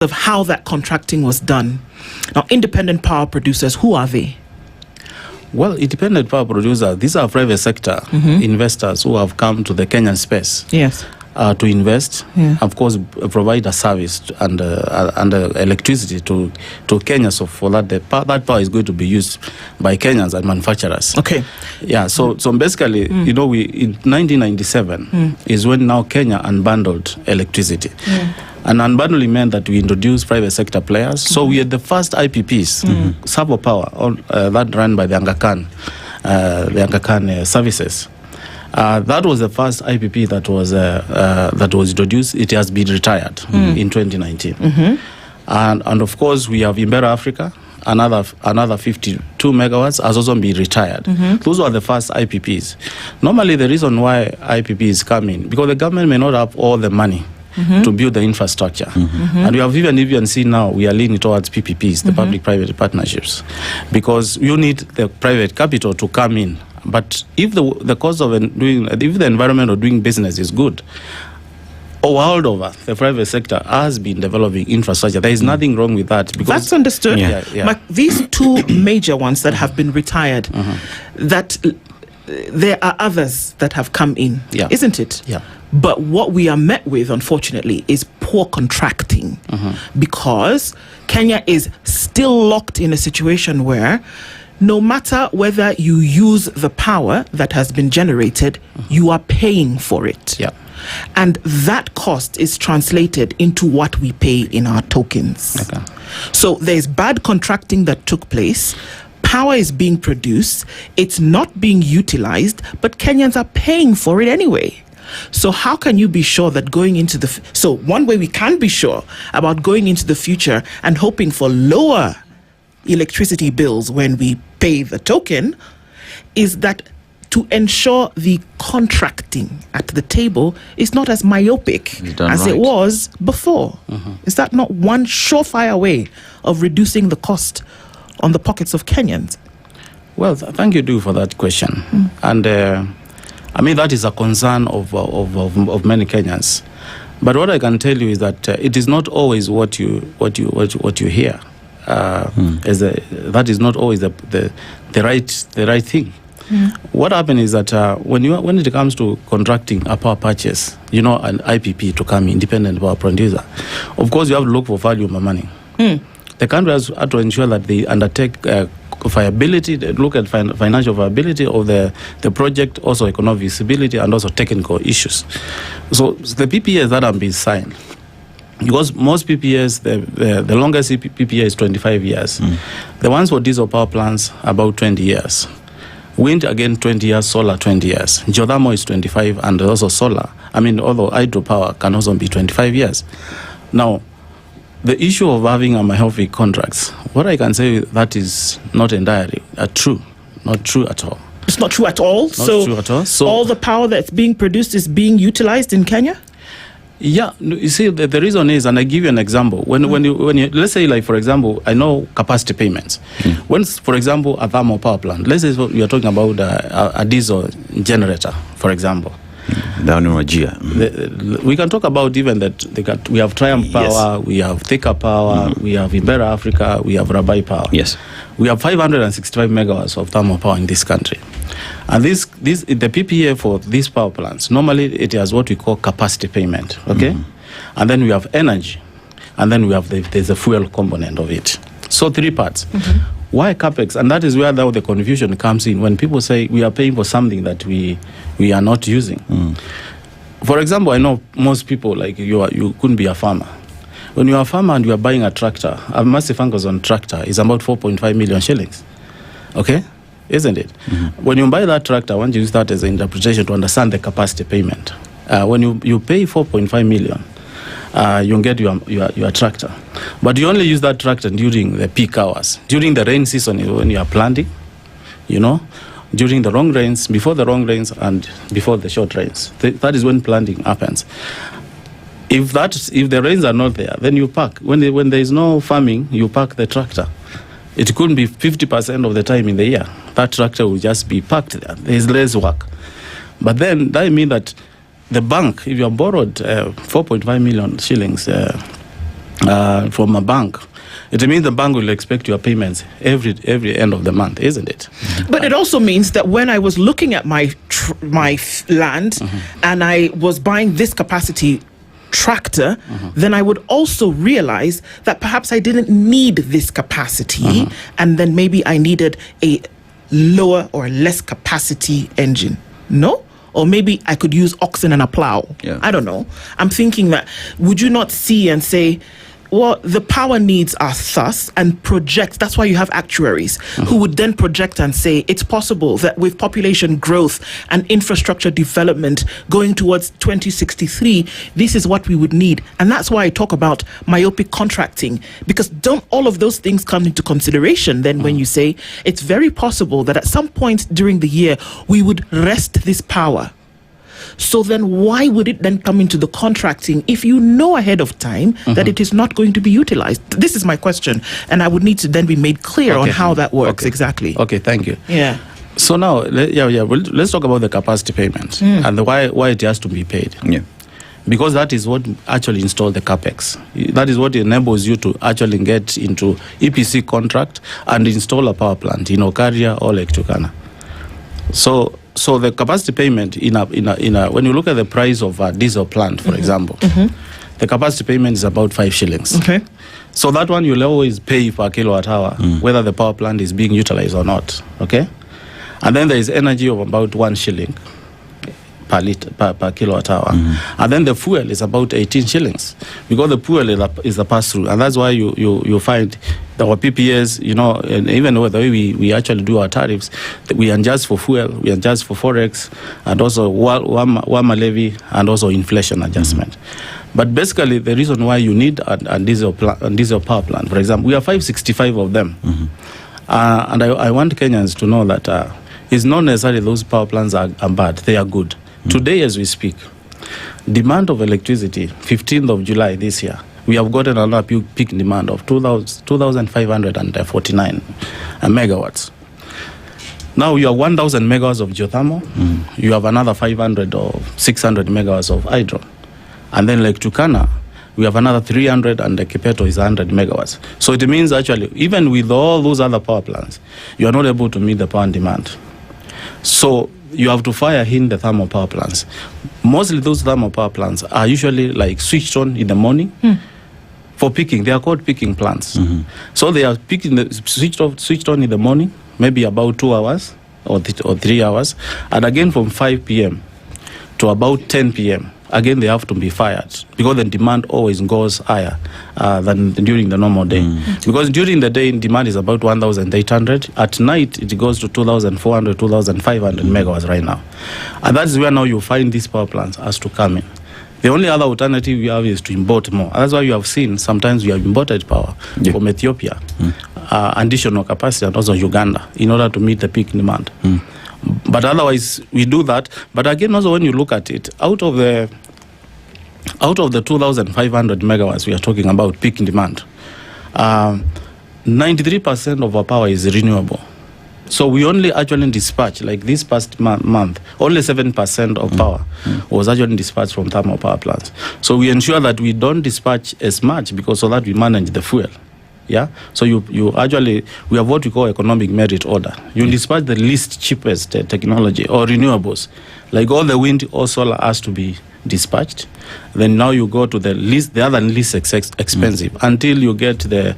of how that contracting was done. Now, independent power producers, who are they? Well, independent power producers, these are private sector investors who have come to the Kenyan space. Yes. To invest, of course, provide a service and electricity to Kenya. So for that, that power is going to be used by Kenyans and manufacturers. Okay. Yeah. So basically, you know, we in 1997 is when now Kenya unbundled electricity. And unbundling meant that we introduced private sector players. So we had the first IPPs, Sabo Power, that ran by the Aga Khan services. That was the first IPP that was introduced. It has been retired in 2019, and of course we have Imbera Africa. Another 52 megawatts has also been retired. Those are the first IPPs. Normally, the reason why IPP is coming because the government may not have all the money to build the infrastructure, and we have even seen now we are leaning towards PPPs, the public-private partnerships, because you need the private capital to come in. But if the cost of if the environment of doing business is good, all over the private sector has been developing infrastructure. There is nothing wrong with that. Because that's understood. But these two major ones that have been retired, that there are others that have come in, isn't it? Yeah. But what we are met with, unfortunately, is poor contracting, because Kenya is still locked in a situation where no matter whether you use the power that has been generated, you are paying for it. Yeah. And that cost is translated into what we pay in our tokens. Okay. So there's bad contracting that took place. Power is being produced. It's not being utilized, but Kenyans are paying for it anyway. So how can you be sure that going into so one way we can be sure about going into the future and hoping for lower electricity bills when we pay the token is that to ensure the contracting at the table is not as myopic as it was before. Is that not one surefire way of reducing the cost on the pockets of Kenyans? Well, thank you, for that question. And I mean, that is a concern of many Kenyans. But what I can tell you is that it is not always what you hear. That is not always the right thing. What happens is that when it comes to contracting a power purchase, you know, an IPP to come, independent power producer, of course you have to look for value for money. The country has to ensure that they undertake viability, they look at financial viability of the project, also economic visibility, and also technical issues. So the PPAs that have been signed, because most PPAs, the longest PPA is 25 years. The ones for diesel power plants, about 20 years. Wind, again, 20 years. Solar, 20 years. Geothermal is 25, and also solar. I mean, although hydropower can also be 25 years. Now, the issue of having a myopic contracts, what I can say, that is not entirely true. Not true at all. It's not true at all? Not true at all. So all the power that's being produced is being utilized in Kenya? Yeah, you see, the reason is, and I give you an example. When you let's say, like, for example, I know capacity payments. When, for example, a thermal power plant, let's say we are talking about a diesel generator, for example. Down in Wajir. We can talk about even that we have Triumph Power, we have Thika Power, we have Imbera Africa, we have Rabai Power. Yes. We have 565 megawatts of thermal power in this country. And the PPA for these power plants, normally it has what we call capacity payment, okay? And then we have energy, and then we have there's a fuel component of it. So 3 parts. Why CapEx? And that is where now the confusion comes in when people say we are paying for something that we are not using. For example, I know most people, like you couldn't be a farmer. When you are a farmer and you are buying a tractor, a massive on tractor is about 4.5 million shillings. Okay? Isn't it? When you buy that tractor, I want you to use that as an interpretation to understand the capacity payment. When you pay 4.5 million, you get your tractor. But you only use that tractor during the peak hours. During the rain season, when you are planting, you know, during the long rains, before the long rains, and before the short rains. That is when planting happens. If the rains are not there, then you park. When there is no farming, you park the tractor. It couldn't be 50% of the time in the year. That tractor will just be parked there. There is less work. But then that means that the bank, if you have borrowed 4.5 million shillings from a bank, it means the bank will expect your payments every end of the month, isn't it? But it also means that when I was looking at my land and I was buying this capacity tractor, then I would also realize that perhaps I didn't need this capacity, and then maybe I needed a lower or less capacity engine. No? Or maybe I could use oxen and a plow. Yeah. I don't know. I'm thinking that, would you not see and say, well, the power needs are thus, and project. That's why you have actuaries who would then project and say it's possible that with population growth and infrastructure development going towards 2063, this is what we would need. And that's why I talk about myopic contracting, because don't all of those things come into consideration then when you say it's very possible that at some point during the year we would rest this power. So then why would it then come into the contracting if you know ahead of time that it is not going to be utilized? This is my question, and I would need to then be made clear on how that works exactly. Okay, thank you. Yeah. So now, let's talk about the capacity payment and why it has to be paid. Yeah. Because that is what actually install the capex. That is what enables you to actually get into EPC contract and install a power plant in Okaria or Lake Turkana. So the capacity payment when you look at the price of a diesel plant, for example, the capacity payment is about 5 shillings. Okay. So that one you'll always pay per kilowatt hour, whether the power plant is being utilized or not. Okay. And then there is energy of about 1 shilling per kilowatt hour. And then the fuel is about 18 shillings because the fuel is a pass-through. And that's why you find our PPAs, and even the way we actually do our tariffs, we adjust for fuel, we adjust for forex, and also WAMA levy, and also inflation adjustment. But basically, the reason why you need a diesel power plant, for example, we have 565 of them. And I want Kenyans to know that it's not necessarily those power plants are bad, they are good. Today, as we speak, demand of electricity, 15th of July this year, we have gotten another peak demand of 2,549 megawatts. Now you have 1,000 megawatts of geothermal, you have another 500 or 600 megawatts of hydro. And then Lake Turkana, we have another 300, and the Kipeto is 100 megawatts. So it means actually, even with all those other power plants, you are not able to meet the power demand. So you have to fire in the thermal power plants. Mostly those thermal power plants are usually like switched on in the morning for peaking. They are called peaking plants. So they are switched on in the morning, maybe about 2 hours or 3 hours, and again from 5 p.m. to about 10 p.m. Again, they have to be fired because the demand always goes higher than during the normal day. Because during the day, demand is about 1,800. At night, it goes to 2,400, 2,500 megawatts right now. And that's where now you find these power plants has to come in. The only other alternative we have is to import more. That's why you have seen sometimes we have imported power from Ethiopia, additional capacity, and also Uganda in order to meet the peak demand. But otherwise, we do that. But again, also when you look at it, out of the 2,500 megawatts we are talking about peak demand, 93% of our power is renewable. So we only actually dispatch, like this past month, only 7% of power was actually dispatched from thermal power plants. So we ensure that we don't dispatch as much because so that we manage the fuel. Yeah, so you actually, we have what we call economic merit order. You dispatch the least cheapest technology or renewables, like all the wind or solar has to be dispatched. Then now you go to the other least expensive until you get the